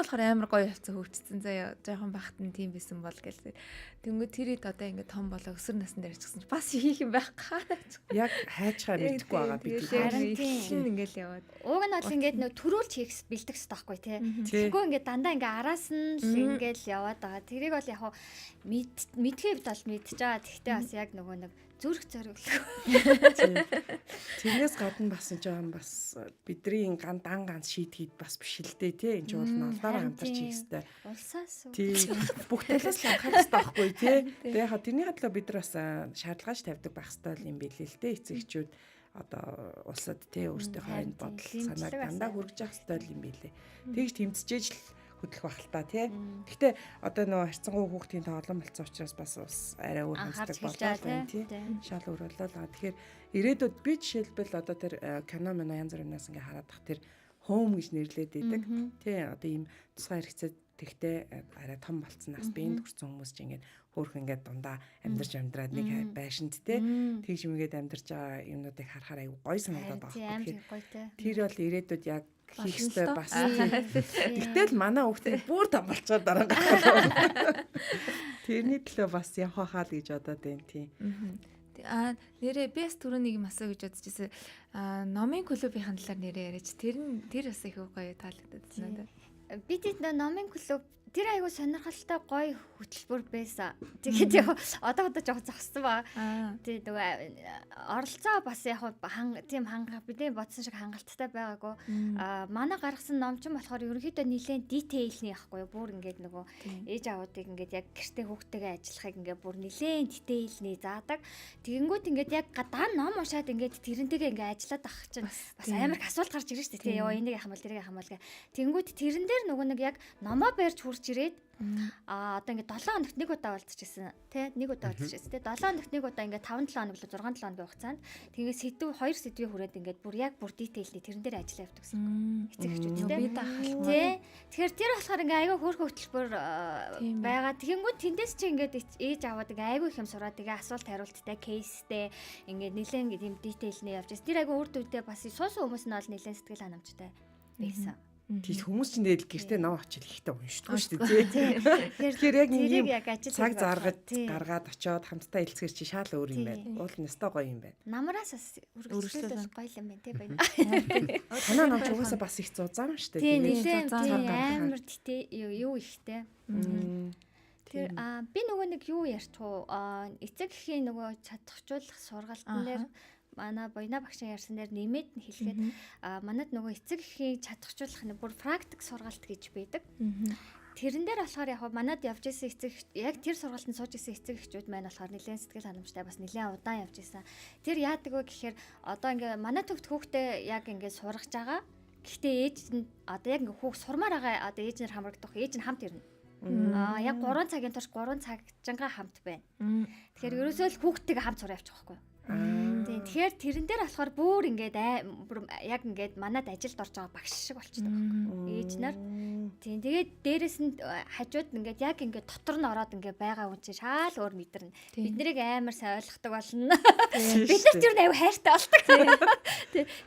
[SPEAKER 2] болохоор амар гоё явцсан хөгжсөн заяа. Жоохон бахт нь тийм байсан бол гэлээ. Тэнгүүд тэрийг одоо ингээд том болоо өсөр насны дээр ачсан чи бас хийх юм байх гэнэ.
[SPEAKER 4] Яг хайчгаа мэдгүй байгаа бид.
[SPEAKER 2] Харин ингээд яваад.
[SPEAKER 3] Уг нь бол ингээд нөө төрүүлж хийх бэлдэх хэрэгтэй байхгүй тий. Тэггүй ингээд дандаа ингээд араас нь л ингээд яваад байгаа. Тэрийг бол яг мэдхийд бол мэдж байгаа. Тэгтээ бас яг нөгөө нэг зүрх зориглох.
[SPEAKER 4] Тэрнээс гадна бас жоохон бас бидний дан ганц шийдхийд бас биш л дээ тий. Энд бол налбаараа хамтарч хийх хэрэгтэй.
[SPEAKER 3] Улсаас
[SPEAKER 4] тий. Бүх талаас л анхаарах хэрэгтэй байхгүй тий. Тэгээ яхаа тэрний хадлаа бид нар бас шаардлагач тавьдаг байх хэрэгтэй юм билээ л дээ. Эцэгчүүд одоо улсад тий өөрсдийнхөө энэ бодол санааг дандаа хүргэж явах хэрэгтэй юм билээ. Тэгж тэмцэж л хөдлөх байх л та тий. Гэхдээ одоо нөгөө харьцангуй хүүхдийн тоглоом болсон учраас бас арай өөр ханддаг болоо байна тий. Шал өөр болоо. Тэгэхээр ирээдүйд би жишээлбэл одоо тэр кино мана янз бүрнээс ингээ хараад тах тэр home гэж нэрлээд идэг тий. Одоо ийм тусгай хэрэгцээ тэгтээ арай том болцсоноос биеинд хүрсэн хүмүүс чинь ингээ хөөх ингээ дундаа амьдраад нэг байшинт тий. Тэгж юмгээд амьдарч байгаа юмнуудыг харахаар аюу гоё санагдаад байгаа. Тэр бол ирээдүйд яг хийх ёстой бас. Тэгтэл манай хүүхдээ бүр том болцоод дараа гарах. Тэрний төлөө бас явах хаа л гэж бодоод байна тийм.
[SPEAKER 2] Нэрээ би бас түрүүний юм асуу гэж бодож ирсэн. Номын клубийн талаар нэрээ яриач. Тэр бас их гоё таалагдаад байна.
[SPEAKER 3] Би тэд номын клуб тэр айгу сонирхолтой гоё хөтөлбөр байсан. Тэгээд яг одоо жоохон зогссон ба. Тэгээд нөгөө оролцоо бас яг тийм бидний бодсон шиг хангалттай байгаагүй. Манай гаргасан ном ч болохоор ерөнхийдөө нэлээд детейлний яахгүй бүр ингээд нөгөө ээж аавуудыг ингээд яг гэртээ хүүхдтэйгээ ажиллахыг ингээд бүр нэлээд детейлний заадаг. Тэгэнгүүт ингээд яг дан ном уншаад ингээд тэрнтэйгээ ингээд ажиллаад авах чинь бас амар их асуулт гарч ирж штэ тий. Энийг яхамал тэрийг яхамал гэ. Тэгэнгүүт тэрэн дээр нөгөө нэг яг номоо барьж хурж ирээд одоо ингээд 7 хоногт нэг удаа уулзчихсан тий нэг удаа уулзчихсан тий 7 хоногт нэг удаа ингээд 5-7 хоног л 6-7 хоногийн хугацаанд тэгээд сэдв 2 сэдвийн хүрээд ингээд бүр детейлний тэрэн дээр ажил явдаг гэсэн эцэгчүүд тий тэгэхээр тэр болохоор ингээд айгүй хөөрхөн хөтөлбөр байгаа тэгэнгүүт тэндээс чи ингээд ээж аваад ингээд айгүй их юм сураад тэгээ асуулт хариулттай кейстэй ингээд нэлээд ингээд юм детейлний явж байсан тэр айгүй үр дүндээ бас суусан хүмүүс нь бол нэлээд сэтгэл ханамжтай байсан.
[SPEAKER 4] Тийм хүмүүс чинь тэгэл гэртээ ном очил ихтэй уншдаггүй шүү дээ тий. Тэгэхээр яг нэг цаг гаргаад очиод хамтдаа хэлцгэр чи шал өөр юм байна. Уул нь өстой гоё юм байна.
[SPEAKER 3] Намраас бас үргэлжлүүлэл гоё юм байна тий байна.
[SPEAKER 4] Танаа ном ч угаасаа бас их зузаан шүү дээ.
[SPEAKER 3] Тийм амар юу ихтэй. Тэр би нөгөө нэг юу ярьчих уу эцэг эхийн нөгөө чадахжуулах сургалтын дээр манай Боёна багшийн ярьсан дээр нэмээд нь хэлэхэд манад нөгөө эцэг эхийн чадахжуулах нь бүр практик сургалт гэж байдаг. Тэрэн дээр болохоор яг манад явж исэн эцэг яг тэр сургалтанд сууж исэн эцэг эхчүүд маань болохоор нэлээд сэтгэл ханамжтай бас нэлээд удаан явж исэн. Тэр яадаг вэ гэхээр одоо ингээ манай төвд хүүхдээ яг ингээ сургаж байгаа. Гэхдээ ээж нь одоо яг ингээ хүүхд сурмаар байгаа одоо ээж нэр хамрагдах ээж нь хамт ирнэ. Яг 3 цагийн турш 3 цаг жангаа хамт байна. Тэгэхээр ерөөсөө л хүүхдтэйгээ хамт сураа явчих واخгүй. Тийм. Тэгэхээр тэрэн дээр болохоор бүр ингээд яг ингээд манад ажилд орж байгаа багш шиг болчихдог байхгүй. Ээж нар. Тийм. Тэгээд дээрэс нь хажууд ингээд яг ингээд дотор нь ороод ингээд байгаа хүн чинь шаал өөр мэдэрнэ. Бид нарыг амар сайн ойлгохдаг болно. Бид нарт юу аягүй хайртай болдог.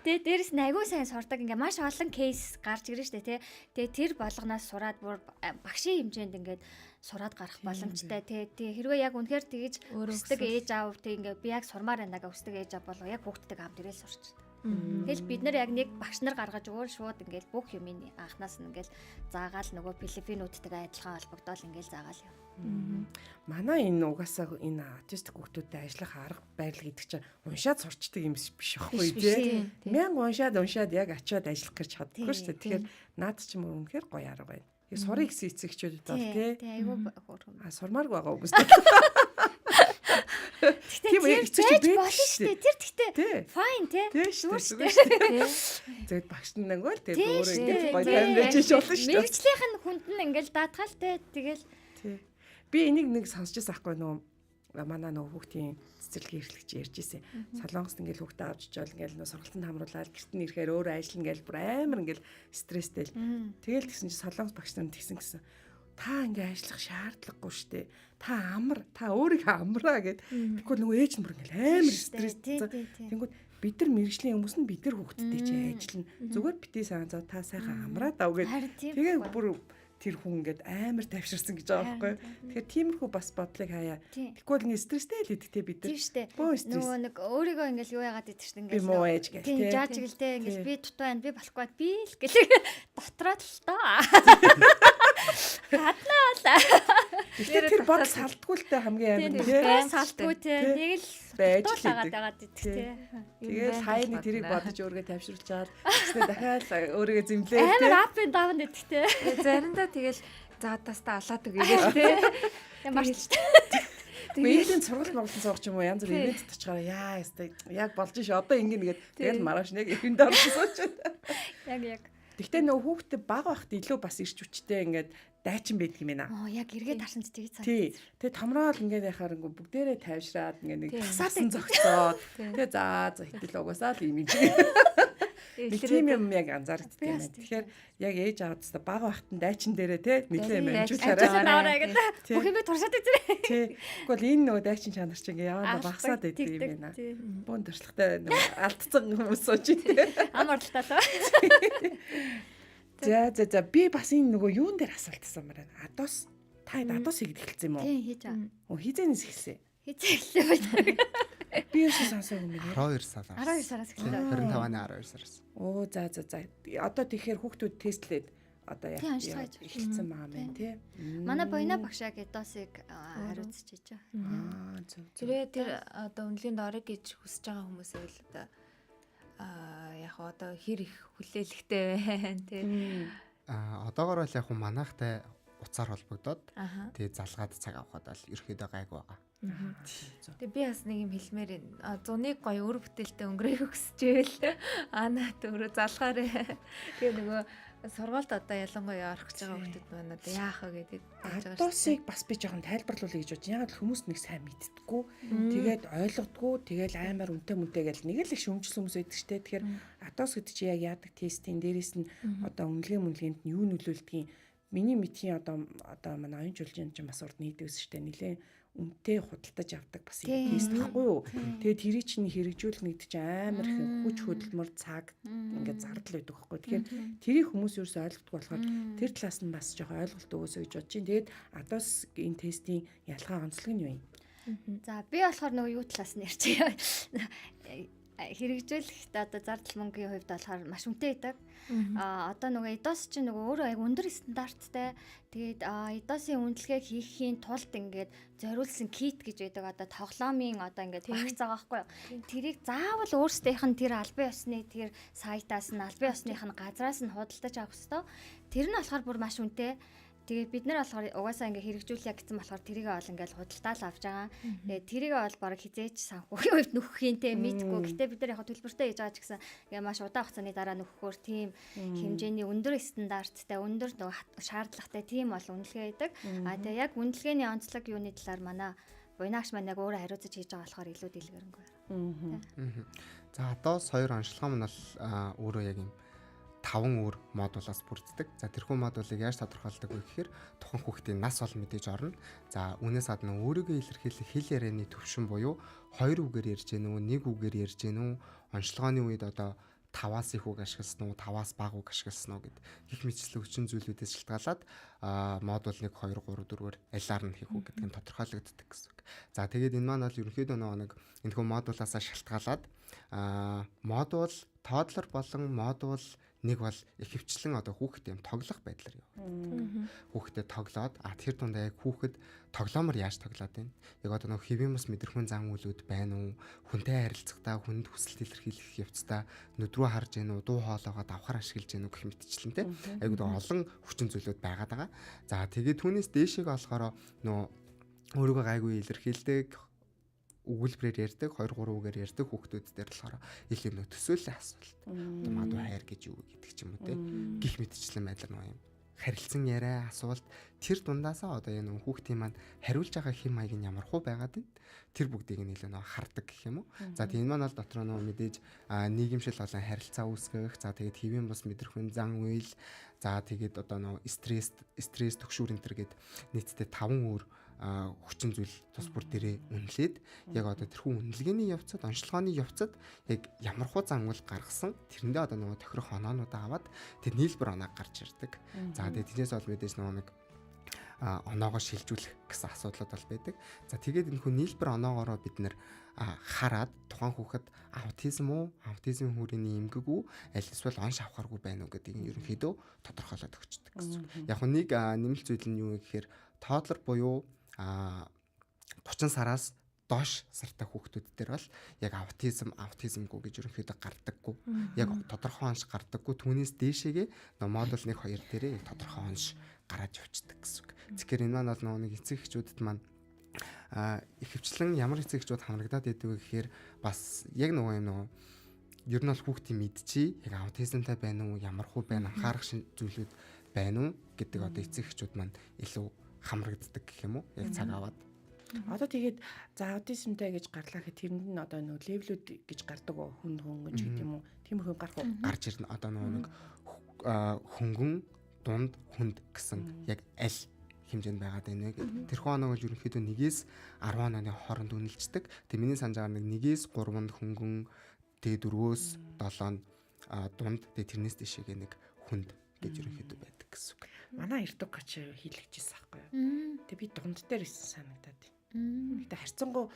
[SPEAKER 3] Тэгээд дээрэс нь аягүй сайн сурдаг ингээд маш олон кейс гарч ирнэ шүү дээ тий. Тэгээд тэр болгоноос сураад бүр багшийн хэмжээнд ингээд сураад гарах боломжтой тий. Хэрвээ яг үнэхээр тэгэж өсдөг ээж аав тий ингээд би яг сурмаар байна гэж өсдөг ээж аав болго яг хүүхдтэй хамт ирээл сурч. Тэгэл бид нар яг нэг багш нар гаргаж өөр шууд ингээд бүх юм анханаас нь ингээд заагаал нөгөө Филиппинуудтай адилхан холбогдоод ингээд заагаал юм.
[SPEAKER 4] Манай энэ угаасаа энэ аутистик хүүхдүүдэд ажиллах арга барил гэдэг чинь уншаад сурчдаг юм биш байхгүй тий. Мянга уншаад яг очиод ажиллах гэж чаддаггүй шүү дээ. Тэгэхээр наад чинь үнэхээр гоё арга байна. Сурыг гэсэн эцэгчүүдэд бол тий.
[SPEAKER 3] Айгүй хөөрхөн.
[SPEAKER 4] Сурмаарг байгаа үгүйс.
[SPEAKER 3] Тийм эцэгч болно шүү дээ. Тэр тэгтээ fine тий.
[SPEAKER 4] Зүгээр шүү дээ. Зөв багш нь нэг л тэгээд өөрөө ингэж гоё таймлж хийж болно шүү дээ.
[SPEAKER 3] Мэргэжлийнх нь хүнд нь ингээл даатгаал тий. Тэгэл
[SPEAKER 4] би энийг нэг сонсчихсан ахгүй нөө манай нөгөө хүүхдийн цэцэрлэгийн эрхлэгч ярьж ирсэн. Солонгост ингээл хүүхдээ авч ичвэл ингээл нөө сургалтанд хамруулаад гэрт нь ирэхээр өөрөө ажиллана ингээл бүр амар ингээл стресстэй л. Тэгэл тэгсэн чинь солонгос багш нар тэгсэн гэсэн. Та ингээ ажиллах шаардлагагүй штэ. Та амар, та өөрийгөө амраа гэд. Тэгэхгүй нөгөө ээж нь бүр ингээл амар стресстэй. Тэнгүүд бид нар мэрэгжлийн хүмүүс нь бид нар хүүхдтэй чи ажиллана. Зүгээр битээ сайн зав та сайхан амраа даа гэд. Тэгээ бүр тэр хүн ингээд амар тавширсан гэж байгаа байхгүй. Тэгэхээр тиймэрхүү бас бодлыг хаяа. Тэгэхгүй л ингээ стресстэй л идэгтэй бид нар.
[SPEAKER 3] Тийм штэ. Нөгөө нэг өөрийгөө ингээл юу яагаад идэх штэ ингээл.
[SPEAKER 4] Би муу ээж гэх
[SPEAKER 3] тийм жааж гэлтэй ингээл би дутуу байна. Би болохгүй би л гэлээ. Дотроо л тоо. Хатнаа бол.
[SPEAKER 4] Тэр бодол салтгүй л дээ хамгийн амар тийм.
[SPEAKER 3] Салтгүй тийм. Тэгэл
[SPEAKER 4] байж
[SPEAKER 3] л байгаа идэх тийм.
[SPEAKER 4] Тэгэл хайны тэрийг бодож өөргөө тавьшруулж чаад тэгснэ дахиад өөрийгөө зэмлээ тийм.
[SPEAKER 3] Амар ап энд даавн идэх тийм.
[SPEAKER 2] Заримдаа тэгэл заадастаа алаад үгээл тийм.
[SPEAKER 3] Тийм марч.
[SPEAKER 4] Мээлийн сургалт моголын суух ч юм уу янз бүр ивент татчихаараа яа ястай яг болж ш одоо ингэнэ гээд тэгэл маргааш нэг эхэнд орсон ч.
[SPEAKER 3] Яг.
[SPEAKER 4] Гэхдээ нөгөө хүүхдээ баг байхад илүү бас ирч хүчтэй ингээд дайчин байдаг юм байна.
[SPEAKER 3] Яг эргээд харсан ч тэгж цаа.
[SPEAKER 4] Тий. Тэгээ томроод ингээд яхаар ингээ бүгдээрээ тайвшраад ингээ нэг тассан зогцоод тэгээ за итэл угаасаа л юм. Нэг тийм юм яг анзаардаг юм байна. Тэгэхээр яг ээж аавдаа баг байхад нь дайчин дээрээ те нэлээ мэнжүүлээрээ
[SPEAKER 3] гэдэг. Бүх юм туршаад үзэрэй.
[SPEAKER 4] Тий. Гэхдээ энэ нөгөө дайчин чанар чинь ингээ яваа багасаад байдаг юм байна. Бүүн туршлагатай нөгөө алдсан хүмүүс сууж тий.
[SPEAKER 3] Ам оролтоо тоо.
[SPEAKER 4] За би бас энэ нөгөө юун дээр асуултсан юм байна. Адос та адос хийгээд эхэлсэн юм уу?
[SPEAKER 3] Тий хийж байгаа.
[SPEAKER 4] Хизээнээс эхэлсэн.
[SPEAKER 3] Хизээ эхэлсэн.
[SPEAKER 4] Би юусэн сонсоогүй юм бэ?
[SPEAKER 5] 12 сараас.
[SPEAKER 3] 12 сараас эхэлсэн.
[SPEAKER 5] 25-ны 12 сараас.
[SPEAKER 4] Оо за. Одоо тэгэхээр хүүхдүүд тестлээд одоо яг эхэлсэн байгаа юм байна тий.
[SPEAKER 3] Манай Боёна багшааг эдосыг хариуцж хийж байгаа.
[SPEAKER 4] Зөв.
[SPEAKER 2] Тэр одоо үнэлийн дорыг гэж хүсэж байгаа хүмүүсээ л одоо яг одоо хэр их хүлээлттэй байна тий.
[SPEAKER 5] Одоогоор бол яг манайхтай уцаар холбогдоод тэгээ залгаад цаг авахад бол ерөөхдөө гайг байгаа.
[SPEAKER 2] Тэгээ би бас нэг юм хэлмээр зуныг гоё өр бүтээлтэй өнгөрөөхөө хүсчихвэл наад өөрөө залгаарэ. Тэгээ нөгөө сургуульд одоо ялангуяа орох гэж байгаа хүмүүс маань одоо яах вэ гэдэг бодож байгаа.
[SPEAKER 4] Адосыг бас би жоохон тайлбарлуулъя гэж бодож. Яг хүмүүс нэг сайн мэддэггүй. Тэгээд ойлгодгүй. Тэгэл амар үнтэй гэл нэг л их шөмжлсөн хүмүүс байдаг штэ. Тэгэхээр адос гэдэг чи яг яадаг тестийн дээрээс нь одоо үнэлгээнд нь юу нөлөөлдгийг миний мэдхийн одоо манай оюун жуулчин ч бас урд нийтээс штэ нилээ үнтэй худалдаж авдаг бас юм тест байхгүй юу. Тэгээд тэрий чинь хэрэгжүүлэх нэг чинь амар их хүч хөдөлмөр цаг ингээд зардал байдаг байхгүй. Тэгэхээр тэрийг хүмүүс юу ч ойлгохгүй болохоор тэр талаас нь бас жоохон ойлголт өгөөсэй гэж бодож байна. Тэгээд адос энэ тестийн ялгаа онцлог нь юу юм?
[SPEAKER 3] За би болохоор нөгөө юу талаас нь ярьчих. Хэрэгжүүлэхдээ одоо зардал мөнгөний хувьд болохоор маш үнэтэй байдаг. Одоо нөгөө эдос чинь нөгөө өөрөө аяг өндөр стандарттай. Тэгээд эдосын үнэлгээг хийхийн тулд ингээд зориулсан кит гэж байдаг. Одоо тоглоомын одоо ингээд багц байгаа байхгүй юу. Тэрийг заавал өөрсдийнх нь тэр албан ёсны тэр сайтаас нь албан ёсных нь газраас нь худалдаж авах хэрэгтэй. Тэр нь болохоор бүр маш үнэтэй. Тэгээд бид нар болохоор угаасаа ингээ хэрэгжүүлээ гэсэн болохоор тэрийгээ бол ингээл худалдаал авч байгаа. Тэгээд тэрийгээ бол бараг хизээч санхүүгийн хувьд нөхөхийн те мэдгүй. Гэтэ бид нар яг төлбөртэй хийж байгаа ч гэсэн ингээ маш удаан хугацааны дараа нөхөхөөр тийм хэмжээний өндөр стандарттай, өндөр шаардлагатай тийм бол үнэлгээ байдаг. Тэгээд яг үнэлгээний онцлог юуны талаар манай Буйнаагч маань яг өөрөө хариуцаж хийж байгаа болохоор илүү дэлгэрэнгүй.
[SPEAKER 5] За одоо хоёр онцлогоо нь бол өөрөө яг юм 5 өөр модулаас бүрддэг. За тэрхүү модулыг яаж тодорхойлдог вэ гэхээр тухайн хүүхдийн нас бол мэдээж орно. За үүнээс гадна өөрийгөө илэрхийлэх хэл ярианы төвшин буюу 2 үгээр ярьж гэнэ үү, 1 үгээр ярьж гэнэ үү, онцлогооны үед одоо 5-аас их үг ашигласан уу, 5-аас бага үг ашигласан уу гэд гих мэтчлэг хүчин зүйлүүдээс шалтгаалаад модуль 1 2 3 4-өөр алиар нь хийх үг гэдэг нь тодорхойлогддог гэсэн үг. За тэгээд энэ маань бол ерөнхийдөө нэг энэхүү модулаас шалтгаалаад модуль тоодлор болон модуль нэг бол ихэвчлэн одоо хүүхэд юм тоглох байдлаар явагддаг. Хүүхдэд тоглоод тэр дундаа яг хүүхэд тоглоомор яаж тоглоод байна? Яг одоо нэг хэвийн бас мэдрэхүүн зан үйлүүд байна уу? Хүнтэй харилцахдаа хүнд хүсэлт илэрхийлэх явцдаа нүд рүү харж гэнэ үү? Дуу хоолойгоо давхар ашиглаж гэнэ үү гэх мэтчлэн те. Айгуу олон хүчин зүйлүүд байгаад байгаа. За тэгээд түүнээс дээшийг болохоор өөрийгөө гайгүй илэрхийлдэг өгүүлбэрээр ярьдаг 2 3 үгээр ярьдаг хүүхдүүд дээр болохоор их юм төсөөллийн асуулт. Одоо мадуу хайр гэж юу гэдэг ч юм уу те. Гих мэтчлэн байдлаар нөө юм. Харилцан яриа асуулт тэр дундаасаа одоо энэ хүүхдийн маань хариулж байгаа хэм маяг нь ямар хуу байгаад байна. Тэр бүгдийг нь илүү нөө хардаг гэх юм уу. За тийм энэ маань бол дотор нөө мэдээж нийгэмшил болон харилцаа үүсгэх. За тэгээд хэвийн бус мэдрэхүйн зан үйл. За тэгээд одоо нөө стресс төгшүүр энэ төр гээд нийтдээ 5 өөр хүчин зүйл тус бүр дээрээ үнэлээд яг одоо тэрхүү үнэлгээний явцад онцлогооны явцад яг ямар хуу зан үйл гаргасан тэрэндээ одоо нөгөө тохирох оноонуудаа аваад тэр нийлбэр оноог гарч ирдэг. За тэгээд тийнээс бол мэдээж нөгөө нэг оноогоо шилжүүлэх гэсэн асуудлууд бол байдаг. За тэгээд энэ хүн нийлбэр оноогоороо бид нэр хараад тухайн хүүхэд аутизм уу, аутизмын хүрээний эмгэг үү, аль эсвэл онш авахаргүй байна уу гэдгийг ерөнхийдөө тодорхойлоод өгчдөг гэсэн. Яг нэг нэмэлт зүйл нь юу гэхээр тоодлор буюу 30 сараас доош сартай хүүхдүүд дээр бол яг аутизмгүй гэж ерөнхийдөө гардаггүй. Яг тодорхой онш гардаггүй. Түүнээс дээшээгээ модуль 1 2 дээрээ яг тодорхой онш гараад явцдаг гэсэн үг. Тэгэхээр энэ маань бол нэг эцэг эхчүүдэд маань ихэвчлэн ямар эцэг эхчүүд хамрагдаад идэв гэхээр бас яг нөгөө юм ер нь бол хүүхдийн мэдчий яг аутизмтай байна уу, ямар хуу байна, анхаарах зүйлүүд байна уу гэдэг одоо эцэг эхчүүд маань илүү хамрагддаг гэх юм уу? Яг цаг аваад.
[SPEAKER 4] Одоо тэгээд за аутизмтай гэж гарлаа гэхэд тэрэнд нь одоо нөгөө левелүүд гэж гардаг уу? Хөнгөн ч гэдэг юм уу? Тийм хүн гарах уу?
[SPEAKER 5] Гарч ирнэ. Одоо нөгөө нэг хөнгөн, дунд, хүнд гэсэн яг аль хэмжээнд байгаад байна вэ гэдэг. Тэрхүү оноо бол ерөнхийдөө 1-ээс 10 онооны хооронд үнэлждэг. Тэгээ миний санаж байгаа 1-ээс 3-нд хөнгөн, тэгээ 4-өөс 7-нд дунд, тэгээ тэрнээс дэшегээ нэг хүнд гэж ерөнхийдөө байдаг гэсэн үг.
[SPEAKER 4] Манай эрдэг гач хийлгэжсэн байхгүй юу. Тэгээ би дунд дээр исэн санагдаад байна. Гэтэ харьцангуй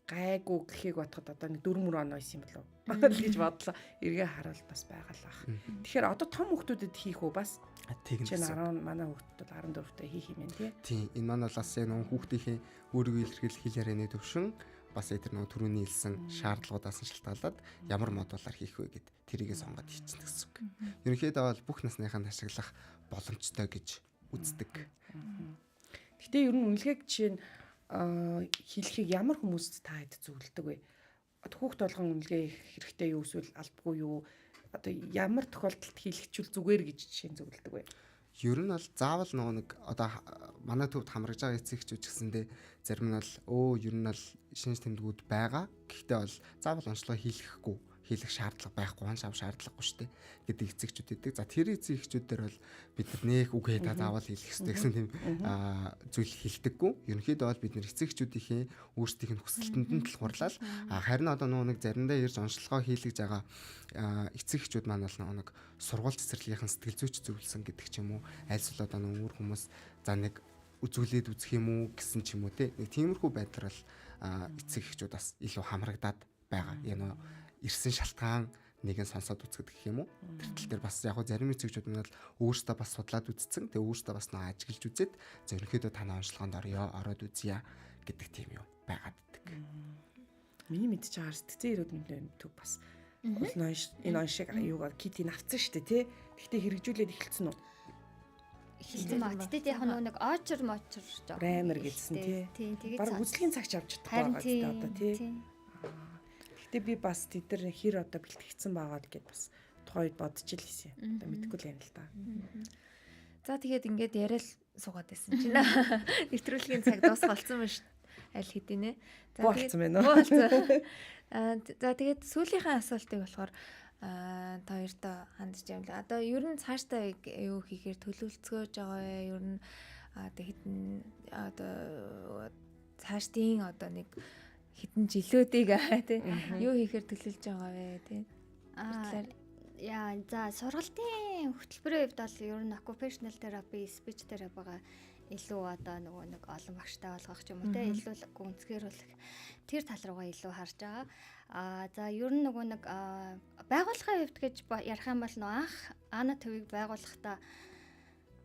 [SPEAKER 4] гайгүй гэхийг бодоход одоо нэг 4 оноо исэн юм болов уу гэж бодлоо. Эргээ харуул бас байгаа л бах. Тэгэхээр одоо том хүүхдүүдэд хийх үү бас?
[SPEAKER 5] Тийм
[SPEAKER 4] чинь 10 манай хүүхдүүд 14-тэй хийх юм байна тий.
[SPEAKER 5] Тийм энэ маань бол бас нэг хүүхдийнхээ өөрийгөө илэрхийлэх хэл ярианы төвшин бас тэр нөгөө түрүүний хэлсэн шаардлагуудаас шалтгаалаад ямар модулаар хийх вэ гэд тэрийгээ сонгоод хийчихсэн гэсэн үг. Ерөнхийдөө бол бүх насныханд ашиглах боломжтой гэж үздэг.
[SPEAKER 4] Гэтэ ер нь үнэлгээг жишээ нь хэлхийг ямар хүмүүст та хэд зөвлөдөг вэ? Одоо хүүхд болгон үнэлгээ хэрэгтэй юу эсвэл албагүй юу? Одоо ямар тохиолдолд хийлгэчүүл зүгээр гэж жишээ нь зөвлөдөг вэ?
[SPEAKER 5] Ер нь бол заавал нөгөө нэг одоо манай төвд хамрагж байгаа эцэг эхчүүд гэсэндээ зарим нь бол ер нь бол шинж тэмдгүүд байгаа. Гэхдээ бол заавал онцлог хийлэх шаардлага байхгүй, ханшаа шаардлагагүй шүү дээ гэдэг эцэг эхчүүд байдаг. За тэр эцэг эхчүүдээр бол бид нар нэх үг хийдэ заавал хийлэх хэрэгтэй гэсэн тийм зүйл хэлдэггүй. Ерөнхийдөө бол бид нар эцэг эхчүүдийнхээ өөрсдийнх нь хүсэлтэнд нь тулгуурлал харин одоо нэг заримдаа ирж онцлогоо хийлгэж байгаа эцэг эхчүүд маань бол нэг сургууль цэцэрлэгийнхэн сэтгэл зүйч зөвлөсөн гэдэг ч юм уу. Айлсвал одоо өөр хүмүүс за нэг үзүүлээд үзэх юм уу гэсэн ч юм уу те. Нэг тиймэрхүү байдлаар л эцэг эхчүүд бас илүү хамрагдаад байгаа. Энэ ирсэн шалтгаан нэгэн сонсоод үзэхэд гэх юм уу. Тэр тал дээр бас яг зарим эцэгчүүд нь бол өөрсдөө бас судлаад үзсэн. Тэгээ өөрсдөө бас нөө ажиглаж үзээд за ерөнхийдөө танай онцлогоонд ороод үзье гэдэг тийм юм байгаад ддэг.
[SPEAKER 4] Миний мэдж байгаа сэтгцэн ирээдүйн төв бас энэ он шиг юугаар китийг авцсан шүү дээ тий. Гэхдээ хэрэгжүүлээд эхэлсэн үү?
[SPEAKER 3] Эхэлсэн маа. Тэгтээ яг нэг очор
[SPEAKER 4] амар гэдсэн тий.
[SPEAKER 3] Тэгээд
[SPEAKER 4] баг үзлэгийн цагч авч чадахгүй байгаа одоо тий. Гэтэ би бас тэдэр хэр одоо бэлтгэгдсэн байгаа л гэд бас тухайд бодож ил хийсэн. Одоо мэдэхгүй л юм л та.
[SPEAKER 2] За тэгээд ингээд яриад суугаад байсан чинь нэвтрүүлгийн цаг дуусгалцсан байна шүү. аль хэдийнэ.
[SPEAKER 4] Болцсон байна уу?
[SPEAKER 2] За тэгээд сүүлийнхээ асуултыг болохоор та хоёртоо хандж юм л. Одоо ер нь цаашдаа юу хийхээр төлөвлөцгөөж байгаа вэ? Ер нь одоо хэдэн одоо цаашдын одоо нэг хэдэн жилүүдийг тий юу хийхээр төлөвлөж байгаа вэ тий?
[SPEAKER 3] Яа, за сургалтын хөтөлбөрийн хувьд бол ер нь occupational therapy, speech therapy-га илүү одоо нөгөө нэг олон багштай болгох ч юм уу те илүү гүнзгийрүүлэх тэр тал руугаа илүү харж байгаа. За ер нь нөгөө нэг байгууллагын хувьд гэж ярих юм бол нөгөө анх Ана төвийг байгуулахдаа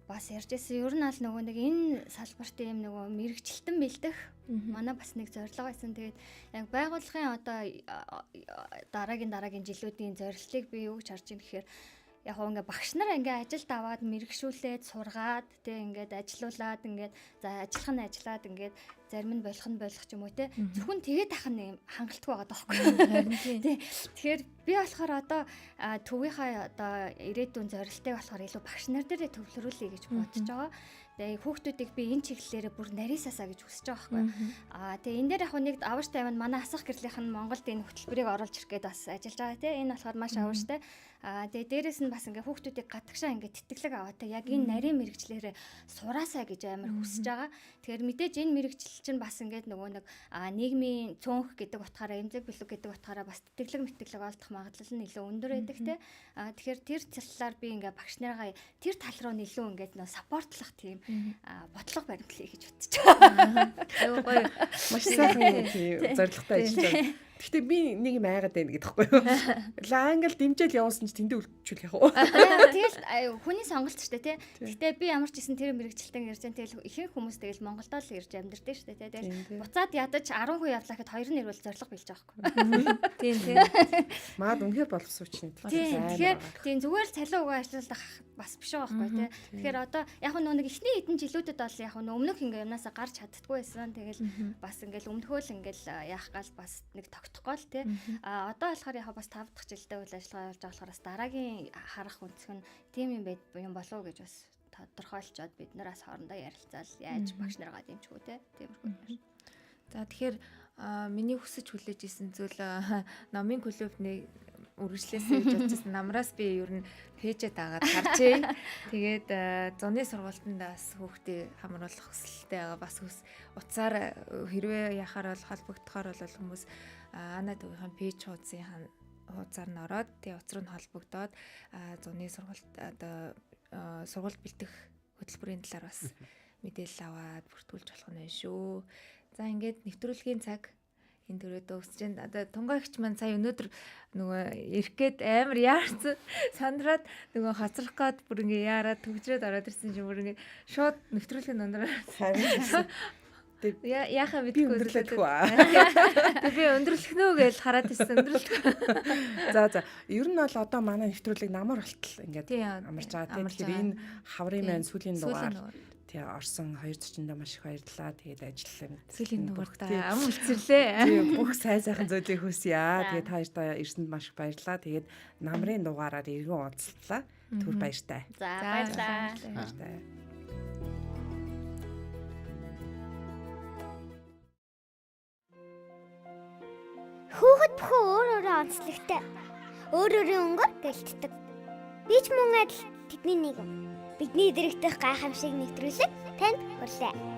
[SPEAKER 3] бас ярьж байсан. Ер нь аль нөгөө нэг энэ салбарт юм нөгөө мэрэгчлэлтэн бэлдэх манай бас нэг зорилго байсан. Тэгээд яг байгууллагын одоо дараагийн жилүүдийн зорилтыг би юу гэж харж байна гэхээр яг ингээ багш нар ингээ ажилд аваад мэрэгшүүлээд сургаад тэг ингээд ажилуулад ингээд за ажиллах нь ажиллаад ингээд зарим нь болох ч юм уу те зөвхөн тэгээд ах нь хангалтгүй байгаа даахгүй. Тэгэхээр би болохоор одоо төвийнхаа одоо ирээдүйн зорилтыг болохоор илүү багш нар дээрээ төвлөрүүлье гэж бодож байгаа. Тэгээ хүүхдүүдийг би энэ чиглэлээрээ бүр нарийсаасаа гэж хүсэж байгаа байхгүй. Тэгээ энэ дээр яг нэг аварштай юм манай асах гэрлийнх нь Монголд энэ хөтөлбөрийг оруулж ирэх гээд бас ажиллаж байгаа те. Энэ болохоор маш аварштай. Тэгээ дээрэс нь бас ингээ хүүхдүүдийг гадагшаа ингээ тэтгэлэг аваа те. Яг энэ нарийн мэрэгчлэрээ сураасаа гэж амар хүсэж байгаа. Тэгэхээр мэдээж энэ мэрэгчлэл чинь бас ингээд нөгөө нэг нийгмийн цөөнх гэдэг утгаараа эмзэг бэлэг гэдэг утгаараа бас тэтгэлэг олдох магадлал нь илүү өндөр байдаг те. Тэгэхээр тэр талаар би ингээ багш нараа тэр тал руу илүү ингээд нөө саппортлох тийм бодлого баримтлая гэж бодож байгаа.
[SPEAKER 2] Айгуу гоё.
[SPEAKER 4] Маш сайхан тийм зорилготой ажиллаж байгаа. Гэхдээ би нэг юм айгаад байна гэдэг таахгүй юу? Англ дэмжээл явуулсан ч тэндээ үлдчихвэл яах вэ?
[SPEAKER 3] Тэгэл хүний сонголт ч тэ. Гэхдээ би ямар ч гэсэн тэр мэрэгчлэлтэн ярьж байгаа. Тэгэл ихэнх хүмүүс тэгэл Монголдоо л ирж амьдардаг шүү дээ. Тэгэл буцаад ядаж 10 хүн явлаа гэхэд 2 нь ирвэл зориг билж байгаа байхгүй. Тийм.
[SPEAKER 4] Маад үнэхээр боловсруучны.
[SPEAKER 3] Тэгэхээр тийм зүгээр л цалин угаа ажиллах бас биш байгаа байхгүй тий. Тэгэхээр одоо яг нэг эхний хэдэн жилүүдэд бол яг өмнөх ингээ юмнасаа гарч чаддаггүй байсан. Тэгэл бас ингээл өмнөхөөл ингээл яах гал бас нэг тогтохгүй л тий. Одоо болохоор яг бас 5 дахь жилдээ үйл ажиллагаа явуулж байгаа болохоор бас дараагийн харах өнцг нь тийм юм болов уу гэж бас тодорхойлцоод бид нараас хоорондоо ярилцаал яаж багш наргаа дэмжих үү тий. Тиймэрхүү.
[SPEAKER 2] За тэгэхээр миний хүсэж хүлээж исэн зүйл номын клубны үргэлжлээсэй гэж бодчихсон. Намраас би ер нь пэйжээ дагаад гарчээ. Тэгээд зуны сургалтанд бас хүүхдээ хамруулах хүсэлтэй байгаа. Бас утсаар хэрвээ яхаар бол холбогдохоор бол хүмүүс Ана төвийн пэйж хуудасаар нь ороод тэгээд утас руу нь холбогдоод зуны сургалт одоо сургалт бэлтэх хөтөлбөрийн талаар бас мэдээлэл аваад бүртгүүлж болох нь шүү. За ингээд нэвтрүүлгийн цаг энэ төрөд өсөж байна. Одоо тунгаагч маань сая өнөөдөр нөгөө ирэх гээд амар яарсан сандраад нөгөө хоцрох гээд бүр ингээ яараад төгжрээд ороод ирсэн чинь бүр ингээ шууд нэвтрүүлгийн өндрөө яхаа мэдгүй
[SPEAKER 4] өндөрлөхгүй.
[SPEAKER 2] Би өндөрлөх нөө гэж хараад ирсэн өндөрлөх.
[SPEAKER 4] За ер нь бол одоо манай нэвтрүүлэг намар болтол ингээд амарч байгаа. Тэгэхээр энэ хаврын маань сүүлийн дугаар тий орсон 240-д маш их баярлалаа. Тэгээд ажиллаа.
[SPEAKER 2] Сүүлийн дугаартаа ам үлцэрлээ.
[SPEAKER 4] Тий бүх сайн зүйлийг хүсье. Тэгээд та хоёртаа ирсэнд маш их баярлалаа. Тэгээд намрын дугаараар иргэн уулзлаа. Түр баяртай.
[SPEAKER 3] За баярлалаа.
[SPEAKER 6] Хүүхэд бүхэн өөр онцлогтой. Өөрөөрийн өнгөөр гэлтдэг. Би ч мөн адил тэдний нэг юм. Бидний дэрэгдэх гайхамшиг нэвтрүүлэг танд хүрэлээ.